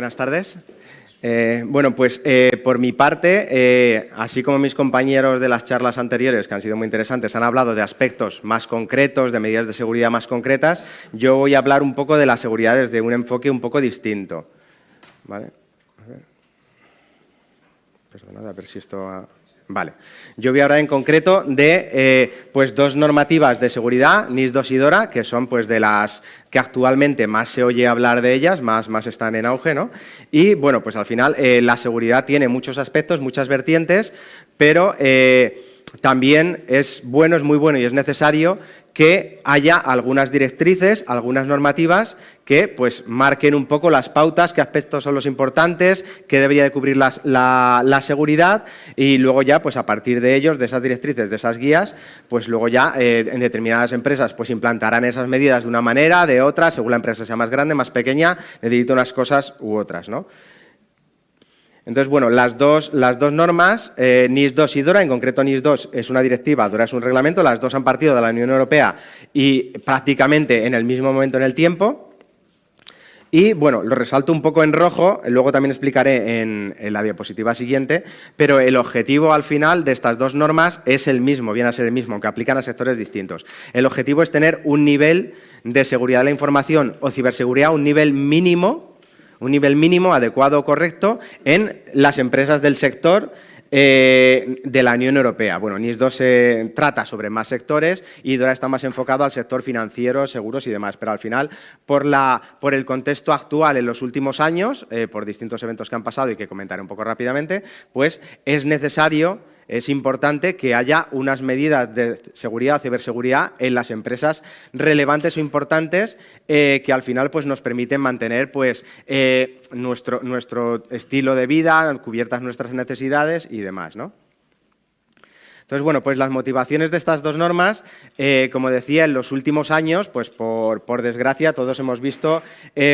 buenas tardes. Bueno, pues por mi parte, así como mis compañeros de las charlas anteriores, que han sido muy interesantes, han hablado de aspectos más concretos, de medidas de seguridad más concretas, yo voy a hablar un poco de la seguridad desde un enfoque un poco distinto. ¿Vale? A ver. Perdonad, a ver si esto... Vale. Yo voy a hablar en concreto de pues dos normativas de seguridad, NIS2 y DORA, que son pues de las que actualmente más se oye hablar de ellas, más están en auge, ¿no? Y bueno, pues al final la seguridad tiene muchos aspectos, muchas vertientes, pero también es bueno, es muy bueno y es necesario que haya algunas directrices, algunas normativas que pues marquen un poco las pautas, qué aspectos son los importantes, qué debería de cubrir la seguridad y luego ya pues a partir de ellos, de esas directrices, de esas guías, pues luego ya en determinadas empresas pues implantarán esas medidas de una manera, de otra, según la empresa sea más grande, más pequeña, necesita unas cosas u otras, ¿no? Entonces, bueno, las dos normas, NIS2 y DORA, en concreto NIS2 es una directiva, DORA es un reglamento, las dos han partido de la Unión Europea y prácticamente en el mismo momento en el tiempo. Y, bueno, lo resalto un poco en rojo, luego también explicaré en la diapositiva siguiente, pero el objetivo al final de estas dos normas es el mismo, viene a ser el mismo, aunque aplican a sectores distintos. El objetivo es tener un nivel de seguridad de la información o ciberseguridad, un nivel mínimo adecuado o correcto en las empresas del sector de la Unión Europea. Bueno, NIS2 se trata sobre más sectores y DORA está más enfocado al sector financiero, seguros y demás, pero al final, por el contexto actual en los últimos años, por distintos eventos que han pasado y que comentaré un poco rápidamente, pues es necesario, es importante que haya unas medidas de seguridad o ciberseguridad en las empresas relevantes o importantes que al final pues, nos permiten mantener pues, nuestro estilo de vida, cubiertas nuestras necesidades y demás, ¿no? Entonces, bueno, pues las motivaciones de estas dos normas, como decía, en los últimos años, pues por desgracia, todos hemos visto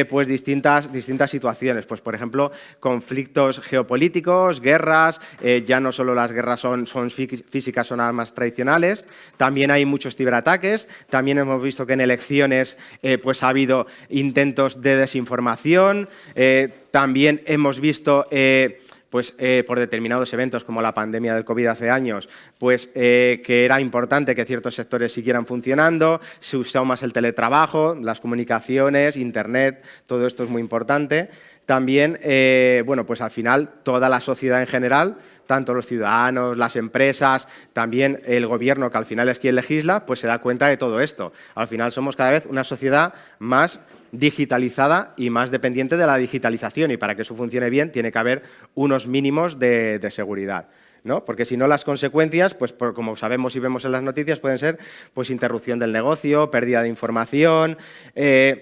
pues distintas situaciones. Pues, por ejemplo, conflictos geopolíticos, guerras, ya no solo las guerras son físicas, son armas tradicionales, también hay muchos ciberataques, también hemos visto que en elecciones pues ha habido intentos de desinformación, también hemos visto... por determinados eventos como la pandemia del COVID hace años, pues que era importante que ciertos sectores siguieran funcionando, se usaba más el teletrabajo, las comunicaciones, Internet, todo esto es muy importante. También, bueno, pues al final toda la sociedad en general, tanto los ciudadanos, las empresas, también el gobierno, que al final es quien legisla, pues se da cuenta de todo esto. Al final somos cada vez una sociedad más digitalizada y más dependiente de la digitalización y para que eso funcione bien tiene que haber unos mínimos de seguridad, ¿no? Porque si no las consecuencias, pues como sabemos y vemos en las noticias, pueden ser pues interrupción del negocio, pérdida de información,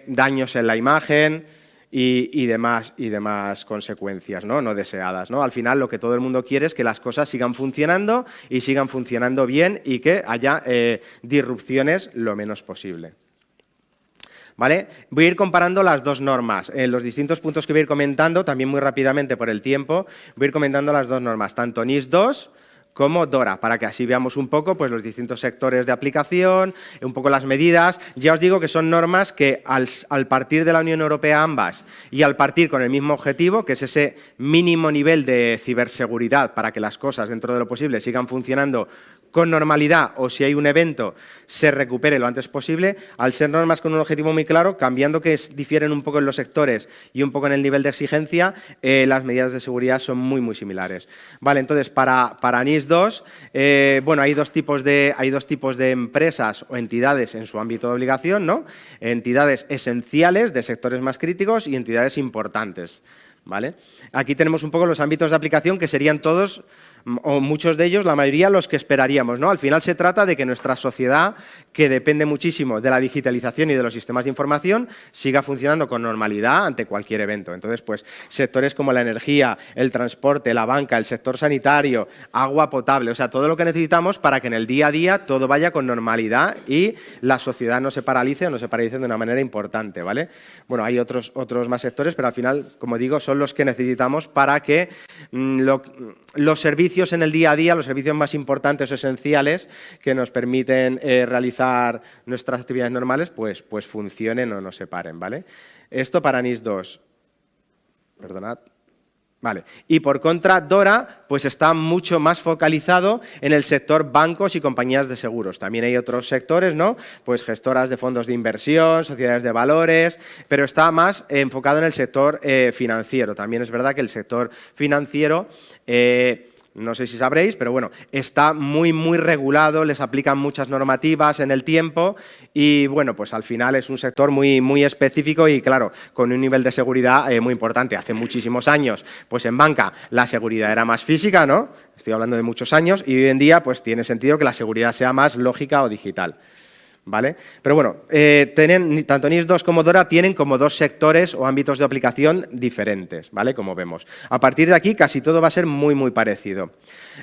daños en la imagen y demás consecuencias no deseadas, ¿no? Al final lo que todo el mundo quiere es que las cosas sigan funcionando y sigan funcionando bien y que haya disrupciones lo menos posible. ¿Vale? Voy a ir comparando las dos normas. En los distintos puntos que voy a ir comentando, también muy rápidamente por el tiempo, voy a ir comentando las dos normas, tanto NIS2 como DORA, para que así veamos un poco pues, los distintos sectores de aplicación, un poco las medidas. Ya os digo que son normas que al partir de la Unión Europea ambas y al partir con el mismo objetivo, que es ese mínimo nivel de ciberseguridad para que las cosas dentro de lo posible sigan funcionando con normalidad o si hay un evento se recupere lo antes posible, al ser normas con un objetivo muy claro, cambiando que difieren un poco en los sectores y un poco en el nivel de exigencia, las medidas de seguridad son muy similares. Vale, entonces para NIS2, bueno, hay dos tipos de empresas o entidades en su ámbito de obligación, ¿no? Entidades esenciales de sectores más críticos y entidades importantes. ¿Vale? Aquí tenemos un poco los ámbitos de aplicación que serían todos o muchos de ellos, la mayoría, los que esperaríamos, ¿no? Al final se trata de que nuestra sociedad, que depende muchísimo de la digitalización y de los sistemas de información, siga funcionando con normalidad ante cualquier evento. Entonces, pues, sectores como la energía, el transporte, la banca, el sector sanitario, agua potable, o sea, todo lo que necesitamos para que en el día a día todo vaya con normalidad y la sociedad no se paralice o no se paralice de una manera importante, ¿vale? Bueno, hay otros más sectores, pero al final, como digo, son los que necesitamos para que los servicios en el día a día, los servicios más importantes o esenciales que nos permiten realizar nuestras actividades normales, pues funcionen o no se paren, ¿vale? Esto para NIS2. perdonad. Vale. Y por contra, DORA pues está mucho más focalizado en el sector bancos y compañías de seguros. También hay otros sectores, ¿no? Pues gestoras de fondos de inversión, sociedades de valores, pero está más enfocado en el sector financiero. También es verdad que el sector financiero no sé si sabréis, pero bueno, está muy regulado, les aplican muchas normativas en el tiempo y bueno, pues al final es un sector muy específico y claro, con un nivel de seguridad muy importante. Hace muchísimos años, pues en banca la seguridad era más física, ¿no? Estoy hablando de muchos años y hoy en día pues tiene sentido que la seguridad sea más lógica o digital. ¿Vale? Pero bueno, tanto NIS 2 como DORA tienen como dos sectores o ámbitos de aplicación diferentes, ¿vale? Como vemos. A partir de aquí casi todo va a ser muy parecido.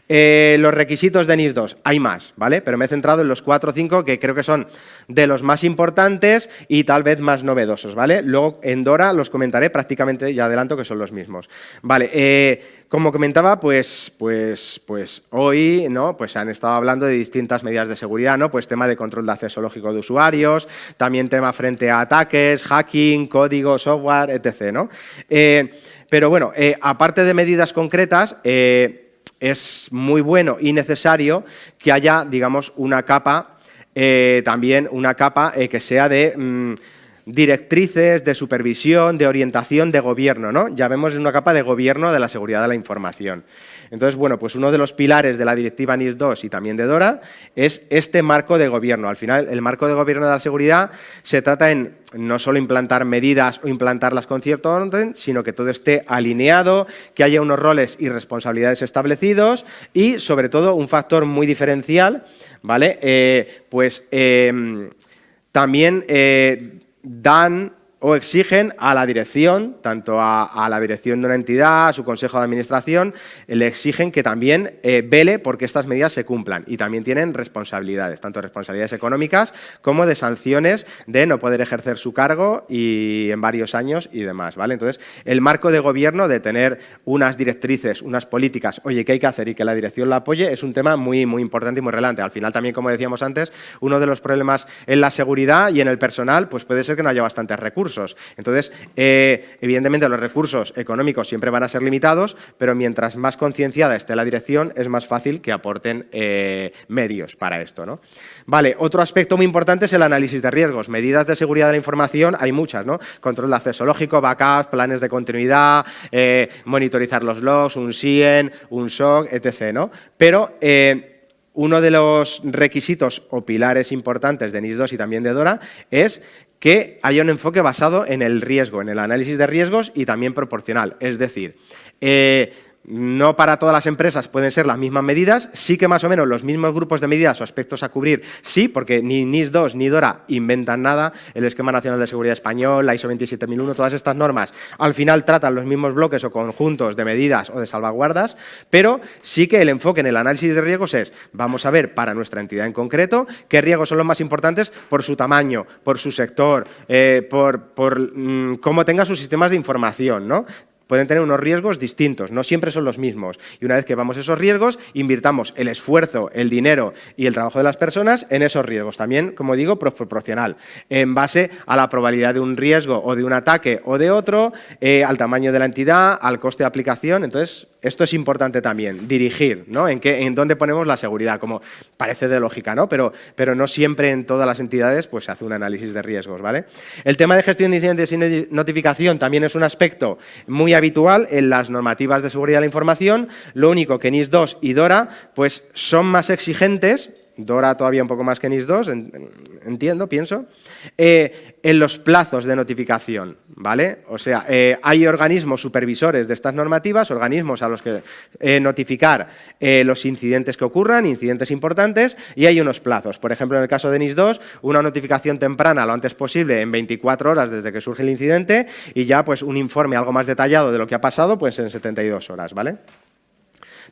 Los requisitos de NIS 2, hay más, ¿vale? Pero me he centrado en los 4 o 5 que creo que son de los más importantes y tal vez más novedosos, ¿vale? Luego en DORA los comentaré prácticamente, ya adelanto que son los mismos. Vale, como comentaba, pues hoy, ¿no? Pues han estado hablando de distintas medidas de seguridad, ¿no? Pues tema de control de acceso lógico de usuarios, también tema frente a ataques, hacking, código, software, etc., ¿no? Pero bueno, aparte de medidas concretas, es muy bueno y necesario que haya, digamos, una capa, también una capa que sea de directrices, de supervisión, de orientación, de gobierno, ¿no? Ya vemos una capa de gobierno de la seguridad de la información. Entonces, bueno, pues uno de los pilares de la directiva NIS 2 y también de DORA es este marco de gobierno. Al final, el marco de gobierno de la seguridad se trata en no solo implantar medidas o implantarlas con cierto orden, sino que todo esté alineado, que haya unos roles y responsabilidades establecidos y, sobre todo, un factor muy diferencial, ¿vale? También dan o exigen a la dirección, tanto a la dirección de una entidad, a su consejo de administración, le exigen que también vele porque estas medidas se cumplan y también tienen responsabilidades, tanto responsabilidades económicas como de sanciones de no poder ejercer su cargo y en varios años y demás, ¿vale? Entonces, el marco de gobierno de tener unas directrices, unas políticas, oye, ¿qué hay que hacer? Y que la dirección la apoye es un tema muy importante y muy relevante. Al final también, como decíamos antes, uno de los problemas en la seguridad y en el personal, pues puede ser que no haya bastantes recursos. Entonces, evidentemente los recursos económicos siempre van a ser limitados, pero mientras más concienciada esté la dirección, es más fácil que aporten medios para esto, ¿no? Vale, otro aspecto muy importante es el análisis de riesgos. Medidas de seguridad de la información hay muchas, ¿no? Control de acceso lógico, backups, planes de continuidad, monitorizar los logs, un SIEM, un SOC, etc., ¿no? Pero uno de los requisitos o pilares importantes de NIS 2 y también de DORA es que haya un enfoque basado en el riesgo, en el análisis de riesgos y también proporcional. Es decir, no para todas las empresas pueden ser las mismas medidas, sí que más o menos los mismos grupos de medidas o aspectos a cubrir, sí, porque ni NIS 2 ni DORA inventan nada, el Esquema Nacional de Seguridad Español, la ISO 27001, todas estas normas al final tratan los mismos bloques o conjuntos de medidas o de salvaguardas, pero sí que el enfoque en el análisis de riesgos es, vamos a ver para nuestra entidad en concreto, qué riesgos son los más importantes por su tamaño, por su sector, por cómo tenga sus sistemas de información, ¿no? Pueden tener unos riesgos distintos, no siempre son los mismos. Y una vez que vamos a esos riesgos, invirtamos el esfuerzo, el dinero y el trabajo de las personas en esos riesgos. También, como digo, proporcional, en base a la probabilidad de un riesgo o de un ataque o de otro, al tamaño de la entidad, al coste de aplicación. Entonces, esto es importante también, dirigir, ¿no? En dónde ponemos la seguridad, como parece de lógica, ¿no? Pero no siempre en todas las entidades pues, se hace un análisis de riesgos, ¿vale? El tema de gestión de incidentes y notificación también es un aspecto muy habitual en las normativas de seguridad de la información. Lo único que NIS 2 y DORA pues, son más exigentes, DORA todavía un poco más que NIS 2, pienso, en los plazos de notificación, ¿vale? O sea, hay organismos supervisores de estas normativas, organismos a los que notificar los incidentes que ocurran, incidentes importantes, y hay unos plazos. Por ejemplo, en el caso de NIS 2, una notificación temprana lo antes posible, en 24 horas desde que surge el incidente, y ya pues un informe algo más detallado de lo que ha pasado, pues en 72 horas, ¿vale?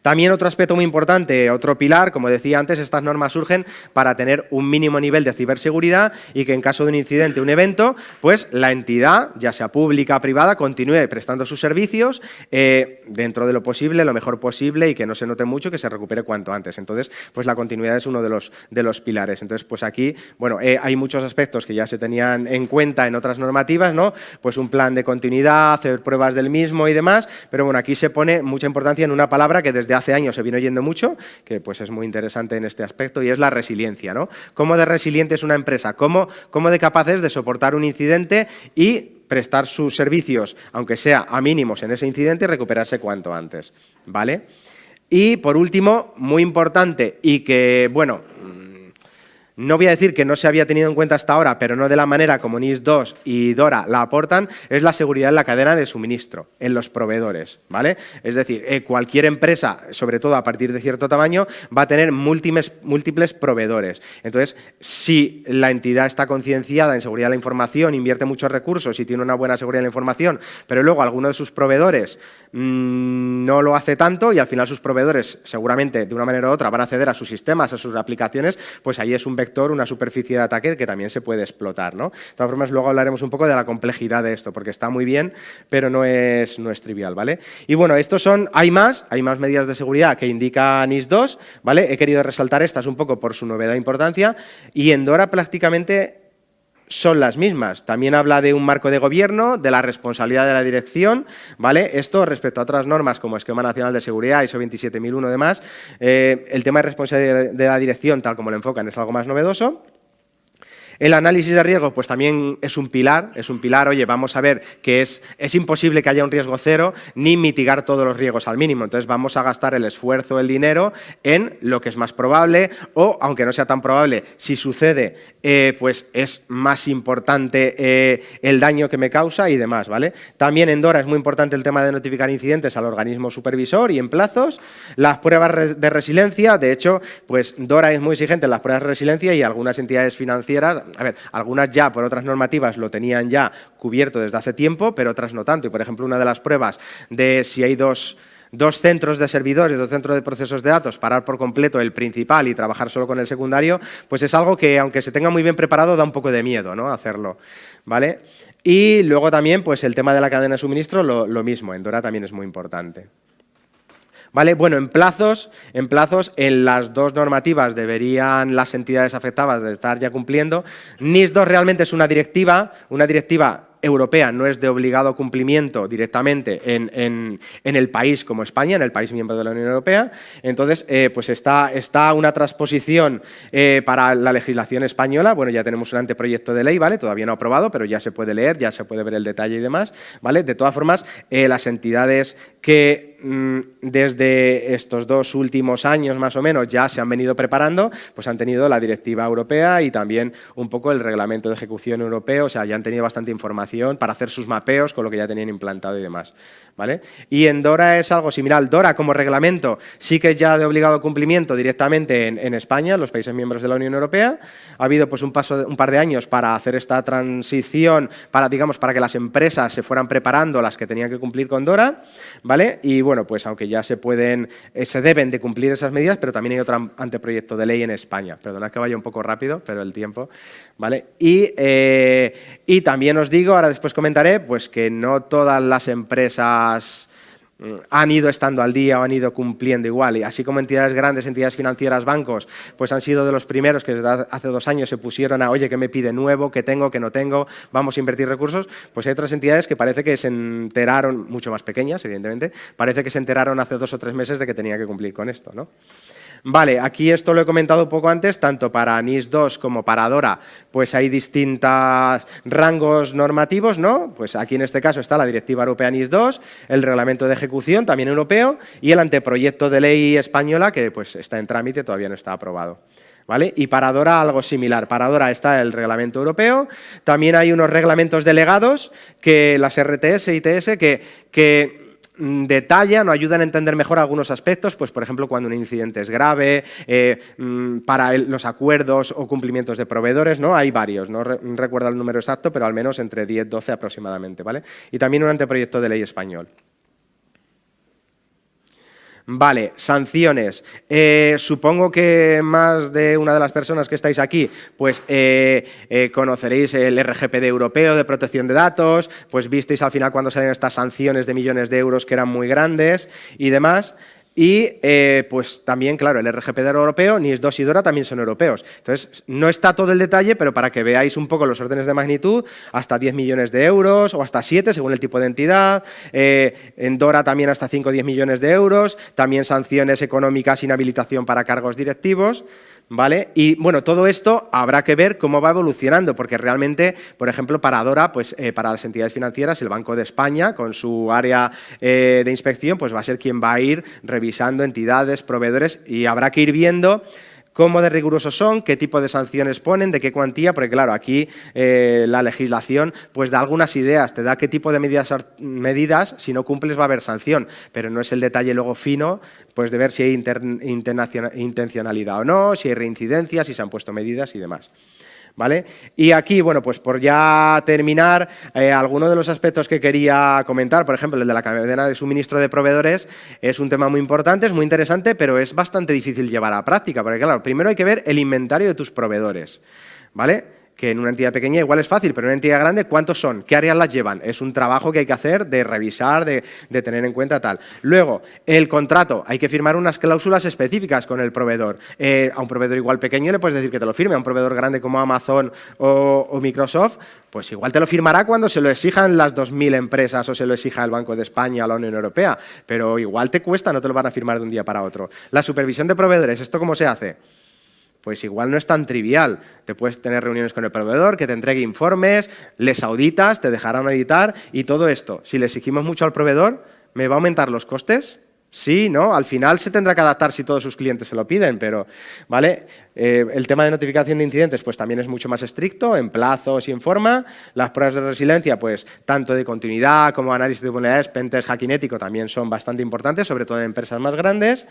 También otro aspecto muy importante, otro pilar, como decía antes, estas normas surgen para tener un mínimo nivel de ciberseguridad y que en caso de un incidente, un evento, pues la entidad, ya sea pública o privada, continúe prestando sus servicios dentro de lo posible, lo mejor posible y que no se note mucho, que se recupere cuanto antes. Entonces, pues la continuidad es uno de los pilares. Entonces, pues aquí, bueno, hay muchos aspectos que ya se tenían en cuenta en otras normativas, ¿no? Pues un plan de continuidad, hacer pruebas del mismo y demás, pero bueno, aquí se pone mucha importancia en una palabra que desde hace años se viene oyendo mucho, que pues es muy interesante en este aspecto, y es la resiliencia, ¿no? ¿Cómo de resiliente es una empresa? ¿Cómo de capaz es de soportar un incidente y prestar sus servicios, aunque sea a mínimos en ese incidente, y recuperarse cuanto antes, ¿vale? Y por último, muy importante y que, bueno, no voy a decir que no se había tenido en cuenta hasta ahora, pero no de la manera como NIS2 y DORA la aportan, es la seguridad en la cadena de suministro, en los proveedores, ¿vale? Es decir, cualquier empresa, sobre todo a partir de cierto tamaño, va a tener múltiples proveedores. Entonces, si la entidad está concienciada en seguridad de la información, invierte muchos recursos y tiene una buena seguridad de la información, pero luego alguno de sus proveedores no lo hace tanto y al final sus proveedores seguramente de una manera u otra van a acceder a sus sistemas, a sus aplicaciones, pues ahí es un vector, una superficie de ataque que también se puede explotar, ¿no? De todas formas, luego hablaremos un poco de la complejidad de esto, porque está muy bien, pero no es trivial, ¿vale? Y bueno, estos son, hay más medidas de seguridad que indica NIS2, ¿vale? He querido resaltar estas un poco por su novedad e importancia, y en DORA prácticamente son las mismas. También habla de un marco de gobierno, de la responsabilidad de la dirección, ¿vale? Esto respecto a otras normas como Esquema Nacional de Seguridad, ISO 27001 y demás, el tema de responsabilidad de la dirección, tal como lo enfocan, es algo más novedoso. El análisis de riesgos, pues también es un pilar, oye, vamos a ver que es imposible que haya un riesgo cero ni mitigar todos los riesgos al mínimo, entonces vamos a gastar el esfuerzo, el dinero en lo que es más probable o, aunque no sea tan probable, si sucede, pues es más importante el daño que me causa y demás, ¿vale? También en DORA es muy importante el tema de notificar incidentes al organismo supervisor y en plazos, las pruebas de resiliencia, de hecho, pues DORA es muy exigente en las pruebas de resiliencia y algunas entidades financieras, a ver, algunas ya por otras normativas lo tenían ya cubierto desde hace tiempo, pero otras no tanto. Y, por ejemplo, una de las pruebas de si hay dos centros de servidores, dos centros de procesos de datos, parar por completo el principal y trabajar solo con el secundario, pues es algo que, aunque se tenga muy bien preparado, da un poco de miedo, ¿no?, hacerlo, ¿vale? Y luego también, pues el tema de la cadena de suministro, lo mismo, en DORA también es muy importante. ¿Vale? Bueno, en plazos, en las dos normativas deberían las entidades afectadas de estar ya cumpliendo. NIS2 realmente es una directiva europea, no es de obligado cumplimiento directamente en el país como España, en el país miembro de la Unión Europea. Entonces, pues está una transposición para la legislación española. Bueno, ya tenemos un anteproyecto de ley, ¿vale? Todavía no aprobado, pero ya se puede leer, ya se puede ver el detalle y demás, ¿vale? De todas formas, las entidades que desde estos 2 últimos años más o menos ya se han venido preparando, pues han tenido la directiva europea y también un poco el reglamento de ejecución europeo, o sea, ya han tenido bastante información para hacer sus mapeos con lo que ya tenían implantado y demás, ¿vale? Y en DORA es algo similar. DORA como reglamento sí que es ya de obligado cumplimiento directamente en España, los países miembros de la Unión Europea. Ha habido pues un par de años para hacer esta transición, para que las empresas se fueran preparando las que tenían que cumplir con DORA, ¿vale? Y bueno, pues aunque ya se deben de cumplir esas medidas, pero también hay otro anteproyecto de ley en España. Perdonad que vaya un poco rápido, pero el tiempo, ¿vale? Y también os digo, ahora después comentaré, pues que no todas las empresas han ido estando al día o han ido cumpliendo igual. Y así como entidades grandes, entidades financieras, bancos, pues han sido de los primeros que desde hace 2 años se pusieron a, oye, ¿qué me pide nuevo? ¿Qué tengo? ¿Qué no tengo? Vamos a invertir recursos. Pues hay otras entidades que parece que se enteraron, mucho más pequeñas, evidentemente, parece que se enteraron hace 2 o 3 meses de que tenía que cumplir con esto, ¿no? Vale, aquí esto lo he comentado un poco antes, tanto para NIS2 como para DORA, pues hay distintos rangos normativos, ¿no? Pues aquí en este caso está la Directiva Europea NIS2, el Reglamento de Ejecución, también europeo, y el anteproyecto de ley española, que pues está en trámite, todavía no está aprobado, ¿vale? Y para DORA algo similar. Para DORA está el Reglamento Europeo, también hay unos reglamentos delegados, que las RTS y ITS, que detallan o ayudan a entender mejor algunos aspectos, pues por ejemplo cuando un incidente es grave, para los acuerdos o cumplimientos de proveedores, ¿no? Hay varios, no recuerdo el número exacto, pero al menos entre 10 12 aproximadamente, ¿vale? Y también un anteproyecto de ley español. Vale, sanciones. Supongo que más de una de las personas que estáis aquí, pues conoceréis el RGPD europeo de protección de datos, pues visteis al final cuando salen estas sanciones de millones de euros que eran muy grandes y demás. Y pues también, claro, el RGPD europeo, NIS2 y DORA también son europeos. Entonces, no está todo el detalle, pero para que veáis un poco los órdenes de magnitud, hasta 10 millones de euros o hasta 7, según el tipo de entidad. En DORA también hasta 5 o 10 millones de euros. También sanciones económicas, inhabilitación para cargos directivos. ¿Vale? Y bueno, todo esto habrá que ver cómo va evolucionando, porque realmente, por ejemplo, para DORA, pues para las entidades financieras, el Banco de España, con su área de inspección, pues va a ser quien va a ir revisando entidades, proveedores, y habrá que ir viendo cómo de rigurosos son, qué tipo de sanciones ponen, de qué cuantía, porque claro, aquí la legislación pues da algunas ideas, te da qué tipo de medidas, si no cumples va a haber sanción, pero no es el detalle luego fino pues de ver si hay intencionalidad o no, si hay reincidencias, si se han puesto medidas y demás. ¿Vale? Y aquí, bueno, pues por ya terminar, algunos de los aspectos que quería comentar, por ejemplo, el de la cadena de suministro de proveedores, es un tema muy importante, es muy interesante, pero es bastante difícil llevar a la práctica, porque claro, primero hay que ver el inventario de tus proveedores, ¿vale? Que en una entidad pequeña igual es fácil, pero en una entidad grande, ¿cuántos son? ¿Qué áreas las llevan? Es un trabajo que hay que hacer de revisar, de tener en cuenta tal. Luego, el contrato. Hay que firmar unas cláusulas específicas con el proveedor. A un proveedor igual pequeño le puedes decir que te lo firme. A un proveedor grande como Amazon o Microsoft, pues igual te lo firmará cuando se lo exijan las 2.000 empresas o se lo exija el Banco de España o la Unión Europea. Pero igual te cuesta, no te lo van a firmar de un día para otro. La supervisión de proveedores, ¿esto cómo se hace? Pues igual no es tan trivial. Te puedes tener reuniones con el proveedor, que te entregue informes, les auditas, te dejarán auditar y todo esto. Si le exigimos mucho al proveedor, ¿me va a aumentar los costes? Sí, ¿no? Al final se tendrá que adaptar si todos sus clientes se lo piden, pero, ¿vale? El tema de notificación de incidentes, pues también es mucho más estricto, en plazos y en forma. Las pruebas de resiliencia, pues tanto de continuidad como análisis de vulnerabilidades, pentest, hacking ético, también son bastante importantes, sobre todo en empresas más grandes.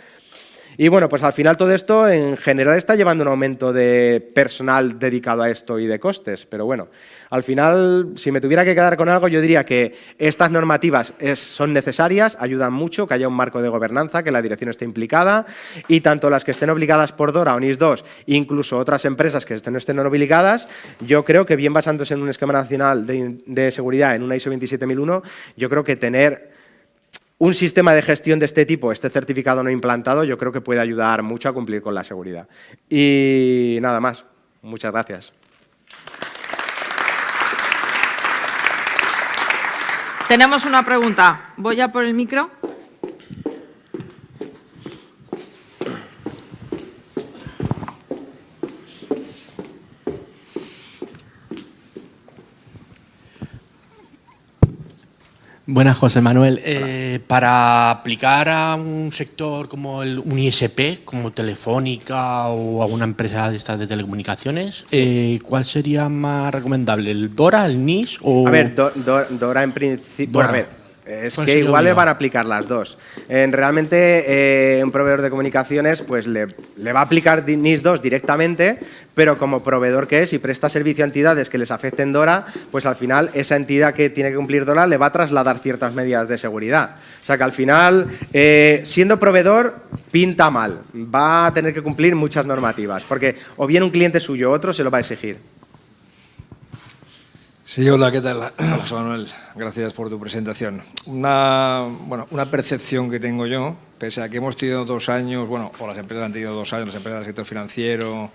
Y bueno, pues al final todo esto en general está llevando un aumento de personal dedicado a esto y de costes, pero bueno, al final, si me tuviera que quedar con algo, yo diría que estas normativas son necesarias, ayudan mucho, que haya un marco de gobernanza, que la dirección esté implicada y tanto las que estén obligadas por DORA o NIS2, incluso otras empresas que no estén obligadas, yo creo que bien basándose en un esquema nacional de seguridad, en una ISO 27001, yo creo que tener un sistema de gestión de este tipo, este certificado no implantado, yo creo que puede ayudar mucho a cumplir con la seguridad. Y nada más. Muchas gracias. Tenemos una pregunta. Voy a por el micro. Buenas, José Manuel. Para aplicar a un sector como un ISP, como Telefónica o alguna empresa de estas de telecomunicaciones, ¿cuál sería más recomendable? ¿El DORA, el NIS o...? A ver, DORA en principio... DORA. Bueno, a ver, es que igual le van a aplicar las dos. Realmente, un proveedor de comunicaciones pues le va a aplicar NIS2 directamente, pero como proveedor que es y presta servicio a entidades que les afecten DORA, pues al final esa entidad que tiene que cumplir DORA le va a trasladar ciertas medidas de seguridad. O sea que al final, siendo proveedor, pinta mal. Va a tener que cumplir muchas normativas, porque o bien un cliente suyo o otro se lo va a exigir. Sí, hola, ¿qué tal? José Manuel, gracias por tu presentación. Una percepción que tengo yo, pese a que hemos tenido 2 años, bueno, o las empresas han tenido 2 años, las empresas del sector financiero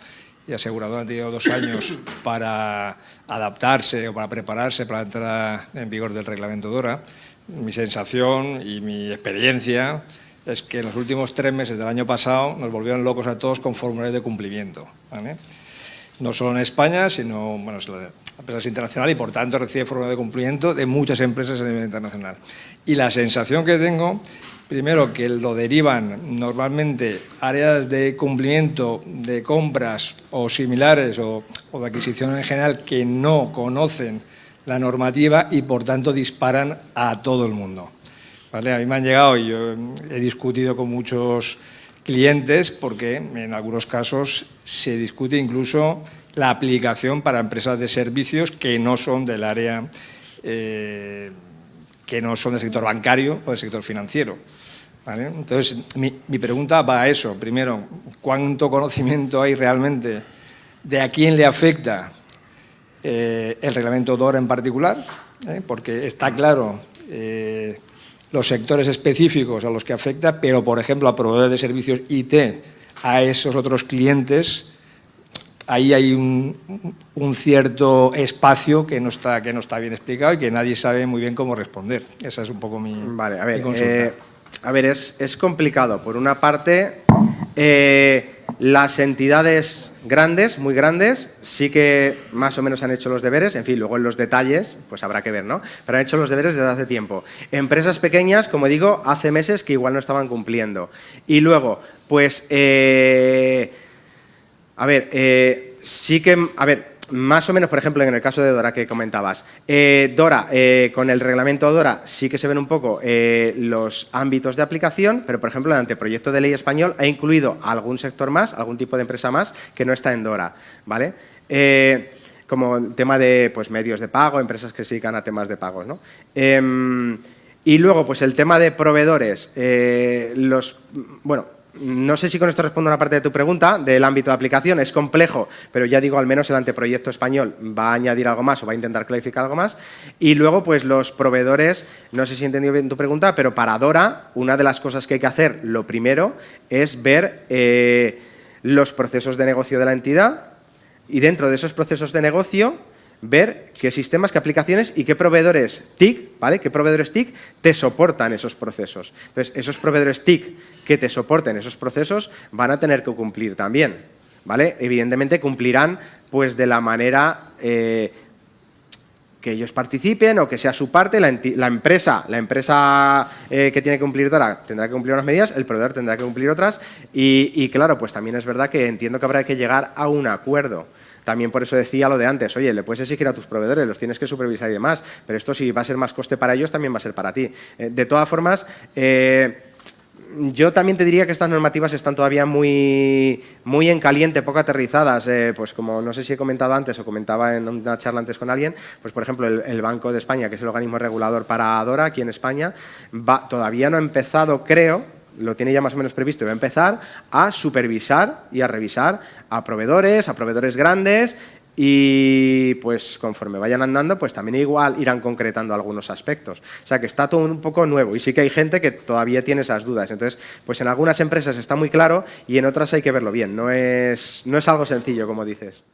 y asegurador han tenido 2 años para adaptarse o para prepararse para la entrada en vigor del reglamento DORA. Mi sensación y mi experiencia es que en los últimos 3 meses del año pasado nos volvieron locos a todos con formularios de cumplimiento, ¿vale? No solo en España, sino, bueno, la empresa es internacional y, por tanto, recibe formulario de cumplimiento de muchas empresas a nivel internacional. Y la sensación que tengo, primero, que lo derivan normalmente áreas de cumplimiento de compras o similares o de adquisición en general que no conocen la normativa y, por tanto, disparan a todo el mundo, ¿vale? A mí me han llegado y yo he discutido con muchos clientes porque en algunos casos se discute incluso la aplicación para empresas de servicios que no son del área, que no son del sector bancario o del sector financiero, ¿vale? Entonces, mi pregunta va a eso. Primero, ¿cuánto conocimiento hay realmente de a quién le afecta el reglamento DORA en particular? Porque está claro los sectores específicos a los que afecta, pero, por ejemplo, a proveedores de servicios IT, a esos otros clientes, ahí hay un cierto espacio que no está bien explicado y que nadie sabe muy bien cómo responder. Esa es un poco mi consulta. A ver, es complicado. Por una parte, las entidades grandes, muy grandes, sí que más o menos han hecho los deberes. En fin, luego en los detalles, pues habrá que ver, ¿no? Pero han hecho los deberes desde hace tiempo. Empresas pequeñas, como digo, hace meses que igual no estaban cumpliendo. Y luego, pues, sí que, más o menos, por ejemplo, en el caso de DORA que comentabas, DORA, con el reglamento DORA sí que se ven un poco los ámbitos de aplicación, pero, por ejemplo, el anteproyecto de ley español ha incluido algún sector más, algún tipo de empresa más que no está en DORA, ¿vale? Como el tema de pues, medios de pago, empresas que se dedican a temas de pagos, ¿no? Y luego, pues el tema de proveedores, no sé si con esto respondo a una parte de tu pregunta del ámbito de aplicación, es complejo, pero ya digo, al menos el anteproyecto español va a añadir algo más o va a intentar clarificar algo más. Y luego, pues los proveedores, no sé si he entendido bien tu pregunta, pero para DORA, una de las cosas que hay que hacer, lo primero, es ver los procesos de negocio de la entidad y dentro de esos procesos de negocio ver qué sistemas, qué aplicaciones y qué proveedores TIC, ¿vale? Qué proveedores TIC te soportan esos procesos. Entonces, esos proveedores TIC que te soporten esos procesos van a tener que cumplir también, ¿vale? Evidentemente cumplirán pues de la manera que ellos participen o que sea su parte, la empresa que tiene que cumplir DORA tendrá que cumplir unas medidas, el proveedor tendrá que cumplir otras y claro, pues también es verdad que entiendo que habrá que llegar a un acuerdo. También por eso decía lo de antes, oye, le puedes exigir a tus proveedores, los tienes que supervisar y demás, pero esto si va a ser más coste para ellos, también va a ser para ti. De todas formas, yo también te diría que estas normativas están todavía muy en caliente, poco aterrizadas, pues como no sé si he comentado antes o comentaba en una charla antes con alguien, pues por ejemplo el Banco de España, que es el organismo regulador para DORA aquí en España, todavía no ha empezado, creo, lo tiene ya más o menos previsto y va a empezar a supervisar y a revisar a proveedores grandes y pues conforme vayan andando pues también igual irán concretando algunos aspectos. O sea que está todo un poco nuevo y sí que hay gente que todavía tiene esas dudas. Entonces, pues en algunas empresas está muy claro y en otras hay que verlo bien. No es algo sencillo, como dices.